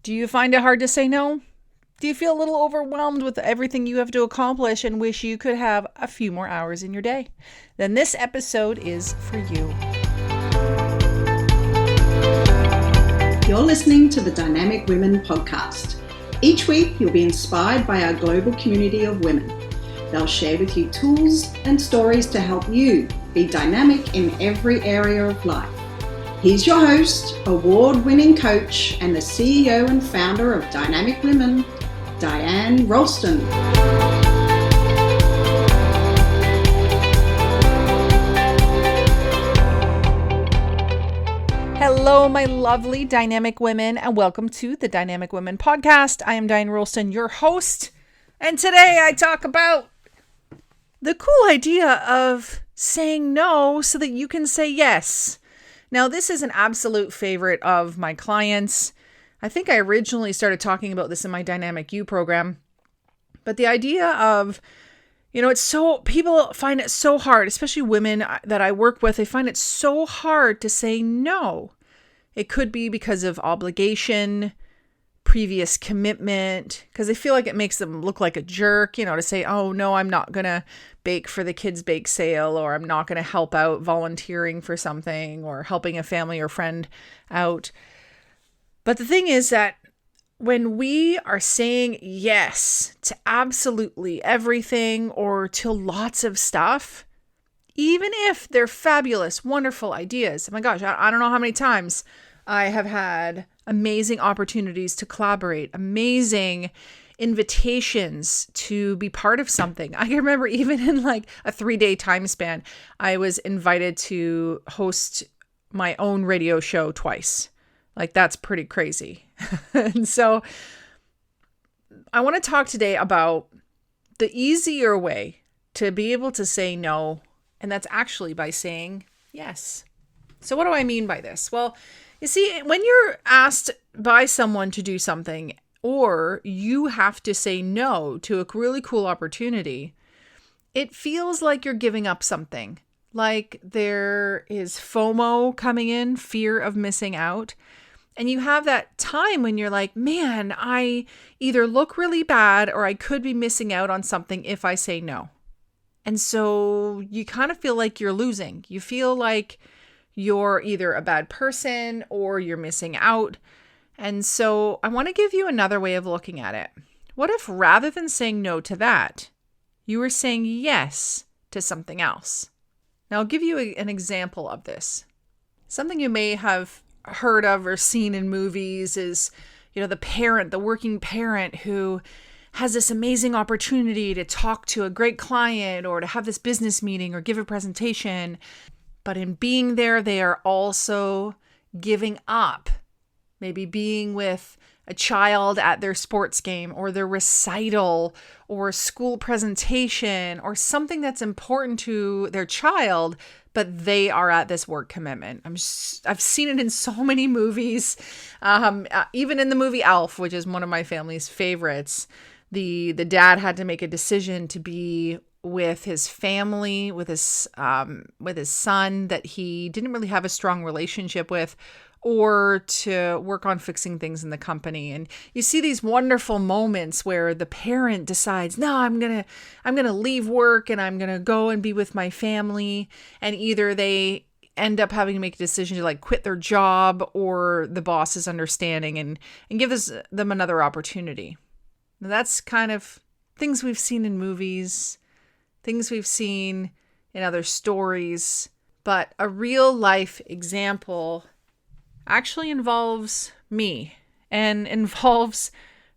Do you find it hard to say no? Do you feel a little overwhelmed with everything you have to accomplish and wish you could have a few more hours in your day? Then this episode is for you. You're listening to the Dynamic Women podcast. Each week, you'll be inspired by our global community of women. They'll share with you tools and stories to help you be dynamic in every area of life. He's your host, award-winning coach, and the CEO and founder of Dynamic Women, Diane Rolston. Hello, my lovely dynamic women, and welcome to the Dynamic Women podcast. I am Diane Rolston, your host, and today I talk about the cool idea of saying no so that you can say yes. Now, this is an absolute favorite of my clients. I think I originally started talking about this in my Dynamic You program, but the idea of, people find it so hard, especially women that I work with, they find it so hard to say no. It could be because of obligation, previous commitment, because they feel like it makes them look like a jerk, to say, oh no, I'm not going to bake for the kids' bake sale, or I'm not going to help out volunteering for something or helping a family or friend out. But the thing is that when we are saying yes to absolutely everything or to lots of stuff, even if they're fabulous, wonderful ideas. Oh my gosh, I don't know how many times I have had amazing opportunities to collaborate, amazing invitations to be part of something. I can remember even in like a 3-day time span, I was invited to host my own radio show twice. Like, that's pretty crazy. And so I want to talk today about the easier way to be able to say no. And that's actually by saying yes. So what do I mean by this? Well, you see, when you're asked by someone to do something, or you have to say no to a really cool opportunity, it feels like you're giving up something. Like there is FOMO coming in, fear of missing out. And you have that time when you're like, man, I either look really bad or I could be missing out on something if I say no. And so you kind of feel like you're losing. You feel like you're either a bad person or you're missing out. And so I want to give you another way of looking at it. What if rather than saying no to that, you were saying yes to something else? Now I'll give you an example of this. Something you may have heard of or seen in movies is, the working parent who has this amazing opportunity to talk to a great client or to have this business meeting or give a presentation. But in being there, they are also giving up, maybe being with a child at their sports game or their recital or school presentation or something that's important to their child, but they are at this work commitment. I've seen it in so many movies, even in the movie Elf, which is one of my family's favorites. The dad had to make a decision to be with his family, with his son that he didn't really have a strong relationship with, or to work on fixing things in the company. And you see these wonderful moments where the parent decides, no, I'm going to leave work and I'm going to go and be with my family. And either they end up having to make a decision to like quit their job, or the boss is understanding and gives them another opportunity. Now, that's kind of things we've seen in movies, things we've seen in other stories, but a real life example actually involves me and involves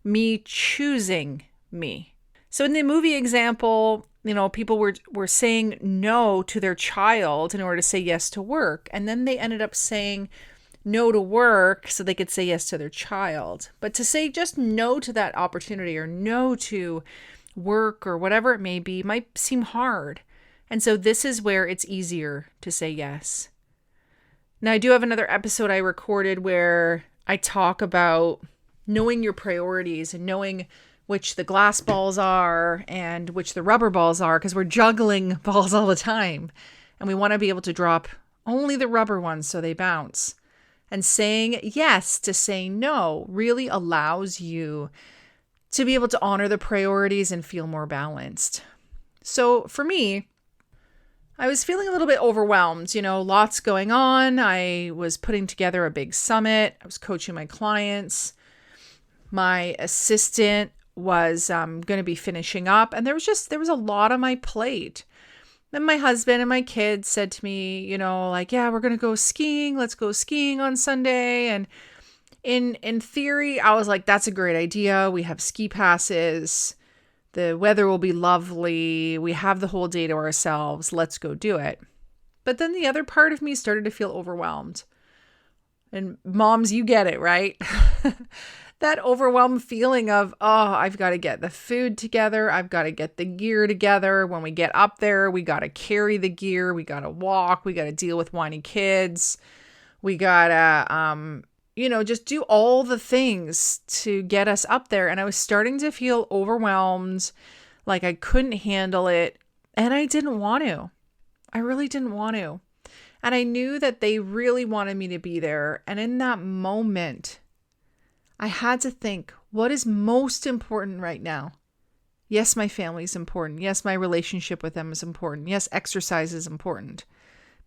me choosing me. So in the movie example, people were saying no to their child in order to say yes to work. And then they ended up saying no to work so they could say yes to their child. But to say just no to that opportunity or no to work or whatever it may be might seem hard. And so this is where it's easier to say yes. Now, I do have another episode I recorded where I talk about knowing your priorities and knowing which the glass balls are and which the rubber balls are, because we're juggling balls all the time. And we want to be able to drop only the rubber ones so they bounce. And saying yes to saying no really allows you to be able to honor the priorities and feel more balanced. So for me, I was feeling a little bit overwhelmed, lots going on. I was putting together a big summit. I was coaching my clients. My assistant was going to be finishing up, and there was a lot on my plate. And my husband and my kids said to me, yeah, we're going to go skiing. Let's go skiing on Sunday. And in theory, I was like, that's a great idea. We have ski passes. The weather will be lovely. We have the whole day to ourselves. Let's go do it. But then the other part of me started to feel overwhelmed. And moms, you get it, right? That overwhelmed feeling of, I've got to get the food together. I've got to get the gear together. When we get up there, we got to carry the gear. We got to walk. We got to deal with whiny kids. We got to, just do all the things to get us up there. And I was starting to feel overwhelmed, like I couldn't handle it. And I didn't want to. I really didn't want to. And I knew that they really wanted me to be there. And in that moment, I had to think, what is most important right now? Yes, my family is important. Yes, my relationship with them is important. Yes, exercise is important.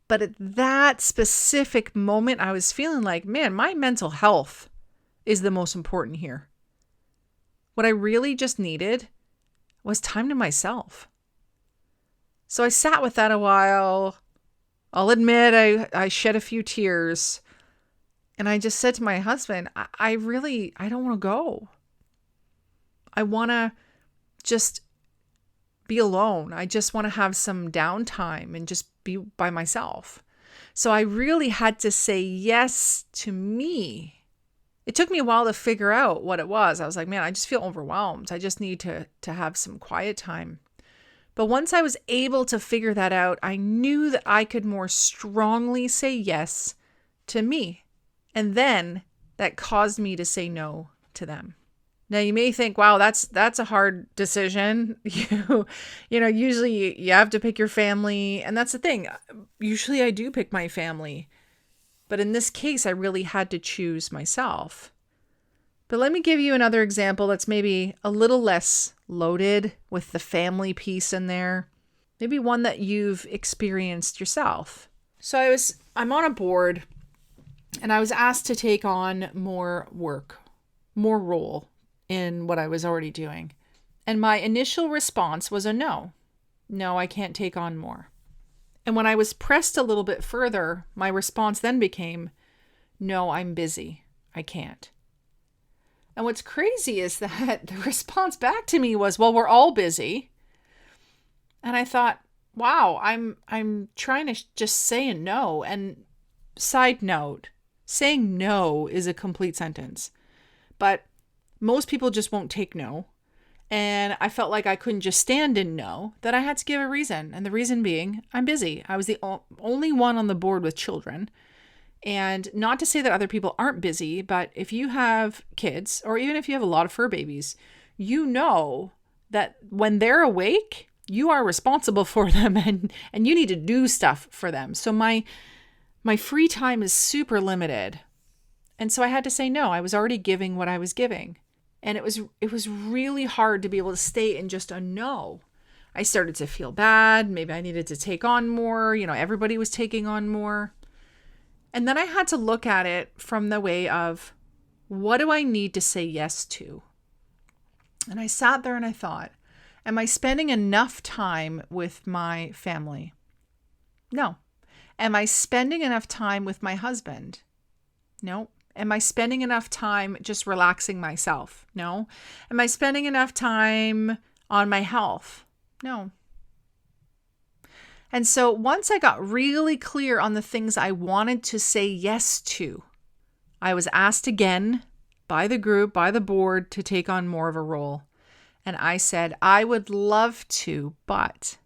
But at that specific moment, I was feeling like, man, my mental health is the most important here. What I really just needed was time to myself. So I sat with that a while. I'll admit I shed a few tears. And I just said to my husband, I don't want to go. I want to just be alone. I just want to have some downtime and just be by myself. So I really had to say yes to me. It took me a while to figure out what it was. I was like, man, I just feel overwhelmed. I just need to have some quiet time. But once I was able to figure that out, I knew that I could more strongly say yes to me. And then that caused me to say no to them. Now you may think, wow, that's a hard decision. Usually you have to pick your family. And that's the thing. Usually I do pick my family. But in this case, I really had to choose myself. But let me give you another example that's maybe a little less loaded with the family piece in there. Maybe one that you've experienced yourself. So I'm on a board. And I was asked to take on more work, more role in what I was already doing. And my initial response was a no. No, I can't take on more. And when I was pressed a little bit further, my response then became, no, I'm busy. I can't. And what's crazy is that the response back to me was, well, we're all busy. And I thought, wow, I'm trying to just say a no. And side note, saying no is a complete sentence, but most people just won't take no. And I felt like I couldn't just stand in no, that I had to give a reason. And the reason being, I'm busy. I was the only one on the board with children. And not to say that other people aren't busy, but if you have kids, or even if you have a lot of fur babies, you know that when they're awake, you are responsible for them and you need to do stuff for them. So my free time is super limited. And so I had to say no. I was already giving what I was giving. And it was really hard to be able to stay in just a no. I started to feel bad. Maybe I needed to take on more. Everybody was taking on more. And then I had to look at it from the way of, what do I need to say yes to? And I sat there and I thought, am I spending enough time with my family? No. Am I spending enough time with my husband? No. Am I spending enough time just relaxing myself? No. Am I spending enough time on my health? No. And so once I got really clear on the things I wanted to say yes to, I was asked again by the group, by the board, to take on more of a role. And I said, I would love to, but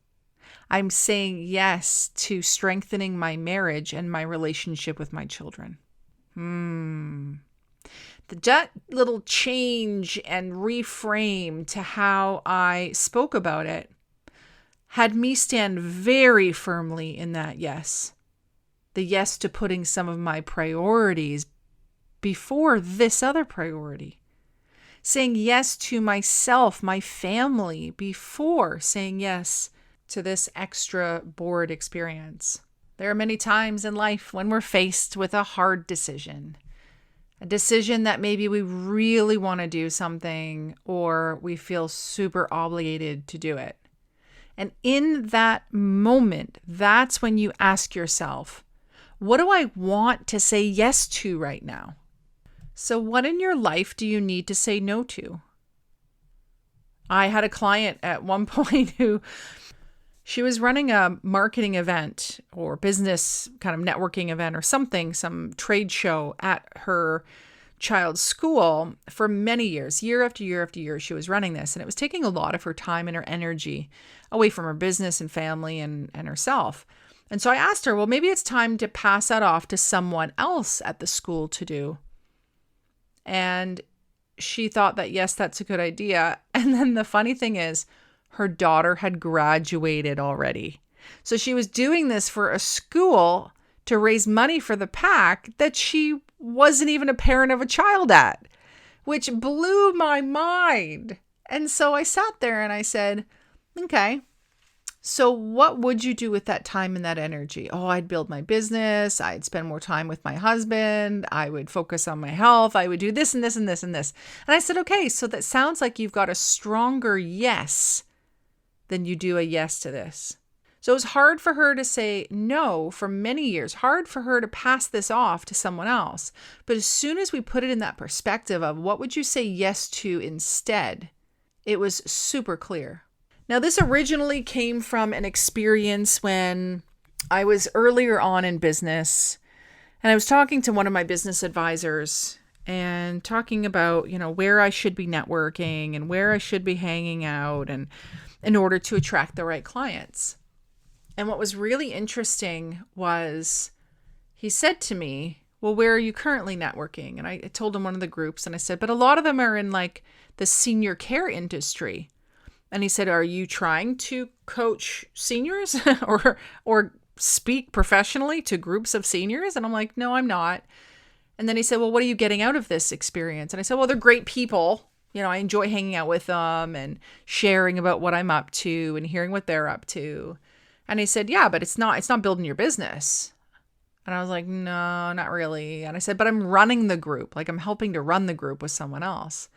I'm saying yes to strengthening my marriage and my relationship with my children. That little change and reframe to how I spoke about it had me stand very firmly in that yes. The yes to putting some of my priorities before this other priority. Saying yes to myself, my family, before saying yes to this extra board experience. There are many times in life when we're faced with a hard decision. A decision that maybe we really want to do something or we feel super obligated to do it. And in that moment, that's when you ask yourself, what do I want to say yes to right now? So what in your life do you need to say no to? I had a client at one point who she was running a marketing event or business kind of networking event or something, some trade show at her child's school for many years, year after year after year. She was running this and it was taking a lot of her time and her energy away from her business and family and herself. And so I asked her, well, maybe it's time to pass that off to someone else at the school to do. And she thought that, yes, that's a good idea. And then the funny thing is, her daughter had graduated already. So she was doing this for a school to raise money for the PAC that she wasn't even a parent of a child at, which blew my mind. And so I sat there and I said, okay, so what would you do with that time and that energy? Oh, I'd build my business. I'd spend more time with my husband. I would focus on my health. I would do this and this and this and this. And I said, okay, so that sounds like you've got a stronger yes than you do a yes to this. So it was hard for her to say no for many years, hard for her to pass this off to someone else. But as soon as we put it in that perspective of what would you say yes to instead, it was super clear. Now, this originally came from an experience when I was earlier on in business and I was talking to one of my business advisors and talking about, where I should be networking and where I should be hanging out and in order to attract the right clients. And what was really interesting was he said to me, well, where are you currently networking? And I told him one of the groups and I said, but a lot of them are in like the senior care industry. And he said, are you trying to coach seniors or speak professionally to groups of seniors? And I'm like, no, I'm not. And then he said, well, what are you getting out of this experience? And I said, well, they're great people. I enjoy hanging out with them and sharing about what I'm up to and hearing what they're up to. And he said, yeah, but it's not building your business. And I was like, no, not really. And I said, but I'm running the group. Like I'm helping to run the group with someone else.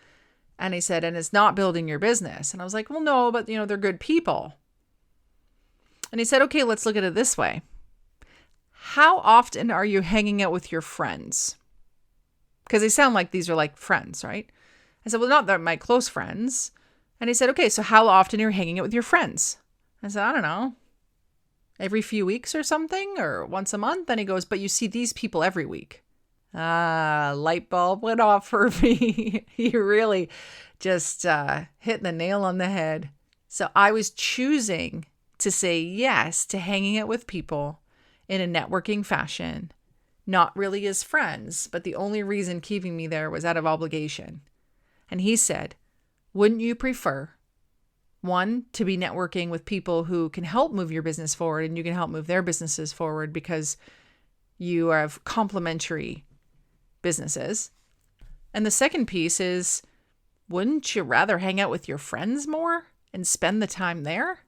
And he said, and it's not building your business. And I was like, well, no, but they're good people. And he said, okay, let's look at it this way. How often are you hanging out with your friends? Because they sound like these are like friends, right? I said, well, not that my close friends. And he said, okay, so how often are you hanging out with your friends? I said, I don't know, every few weeks or something, or once a month. And he goes, but you see these people every week. Light bulb went off for me. He really just hit the nail on the head. So I was choosing to say yes to hanging out with people in a networking fashion, not really as friends, but the only reason keeping me there was out of obligation. And he said, wouldn't you prefer, one, to be networking with people who can help move your business forward and you can help move their businesses forward because you have complementary businesses? And the second piece is, wouldn't you rather hang out with your friends more and spend the time there?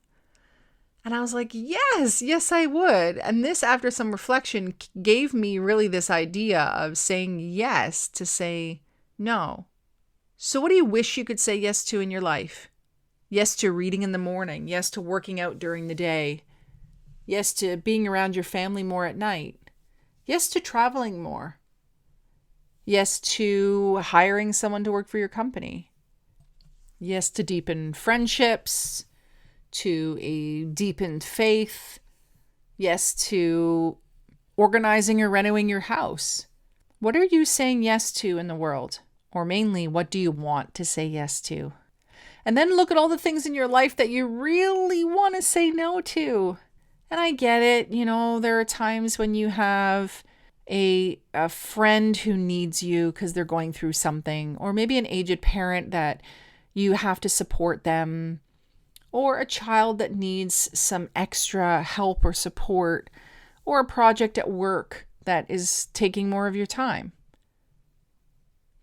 And I was like, yes, I would. And this, after some reflection, gave me really this idea of saying yes to say no. So what do you wish you could say yes to in your life? Yes to reading in the morning. Yes to working out during the day. Yes to being around your family more at night. Yes to traveling more. Yes to hiring someone to work for your company. Yes to deepen friendships, to a deepened faith. Yes to organizing or renovating your house. What are you saying yes to in the world? Or mainly, what do you want to say yes to? And then look at all the things in your life that you really want to say no to. And I get it. There are times when you have a friend who needs you because they're going through something, or maybe an aged parent that you have to support them, or a child that needs some extra help or support, or a project at work that is taking more of your time.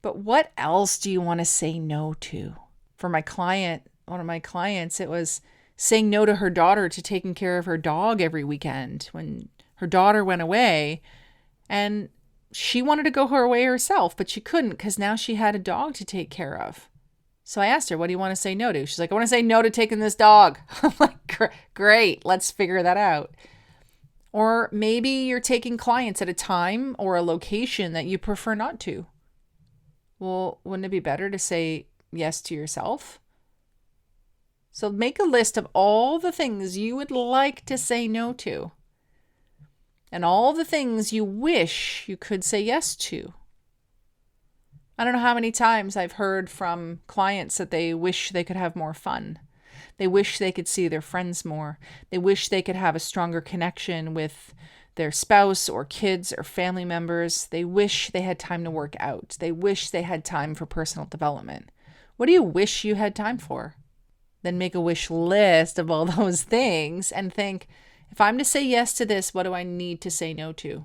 But what else do you want to say no to? For my client, one of my clients, it was saying no to her daughter to taking care of her dog every weekend when her daughter went away, and she wanted to go her way herself, but she couldn't because now she had a dog to take care of. So I asked her, what do you want to say no to? She's like, I want to say no to taking this dog. I'm like, great, let's figure that out. Or maybe you're taking clients at a time or a location that you prefer not to. Well, wouldn't it be better to say yes to yourself? So make a list of all the things you would like to say no to and all the things you wish you could say yes to. I don't know how many times I've heard from clients that they wish they could have more fun. They wish they could see their friends more. They wish they could have a stronger connection with their spouse or kids or family members. They wish they had time to work out. They wish they had time for personal development. What do you wish you had time for? Then make a wish list of all those things and think, if I'm to say yes to this, what do I need to say no to?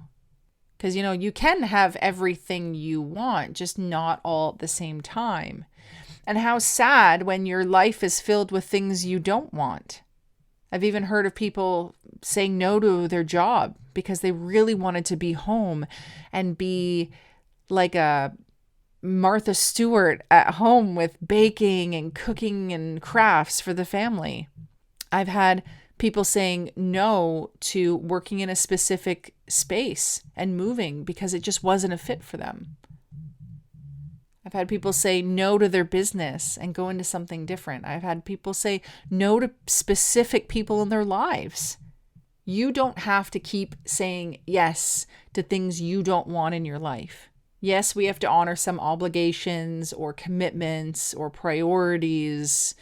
Because, you can have everything you want, just not all at the same time. And how sad when your life is filled with things you don't want. I've even heard of people saying no to their job because they really wanted to be home and be like a Martha Stewart at home with baking and cooking and crafts for the family. I've had people saying no to working in a specific space and moving because it just wasn't a fit for them. I've had people say no to their business and go into something different. I've had people say no to specific people in their lives. You don't have to keep saying yes to things you don't want in your life. Yes, we have to honor some obligations or commitments or priorities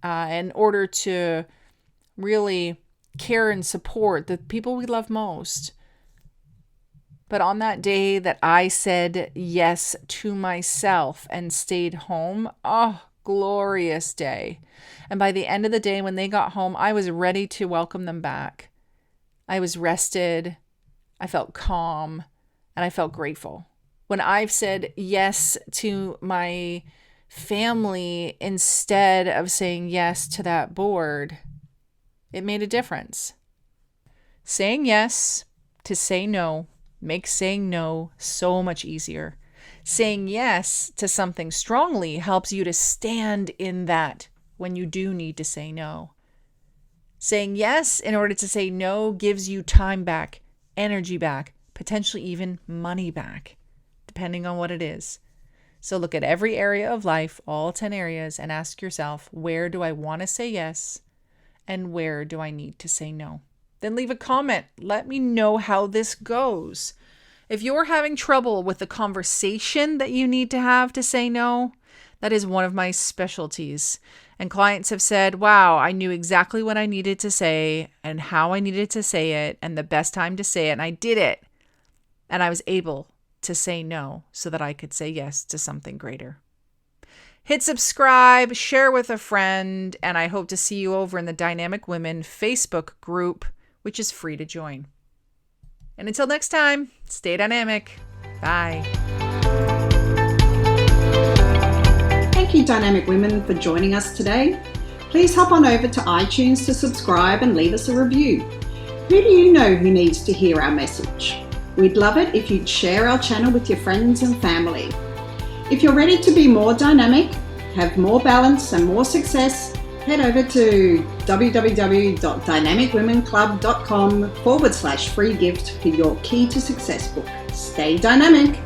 in order to really care and support the people we love most. But on that day that I said yes to myself and stayed home, glorious day. And by the end of the day, when they got home, I was ready to welcome them back. I was rested, I felt calm, and I felt grateful. When I've said yes to my family instead of saying yes to that board, it made a difference. Saying yes to say no makes saying no so much easier. Saying yes to something strongly helps you to stand in that when you do need to say no. Saying yes in order to say no gives you time back, energy back, potentially even money back, depending on what it is. So look at every area of life, all 10 areas, and ask yourself, where do I want to say yes? And where do I need to say no? Then leave a comment. Let me know how this goes. If you're having trouble with the conversation that you need to have to say no, that is one of my specialties. And clients have said, wow, I knew exactly what I needed to say and how I needed to say it and the best time to say it. And I did it. And I was able to say no so that I could say yes to something greater. Hit subscribe, share with a friend, and I hope to see you over in the Dynamic Women Facebook group, which is free to join. And until next time, stay dynamic. Bye. Thank you, Dynamic Women, for joining us today. Please hop on over to iTunes to subscribe and leave us a review. Who do you know who needs to hear our message? We'd love it if you'd share our channel with your friends and family. If you're ready to be more dynamic, have more balance and more success, head over to www.dynamicwomenclub.com/free gift for your Key to Success book. Stay dynamic.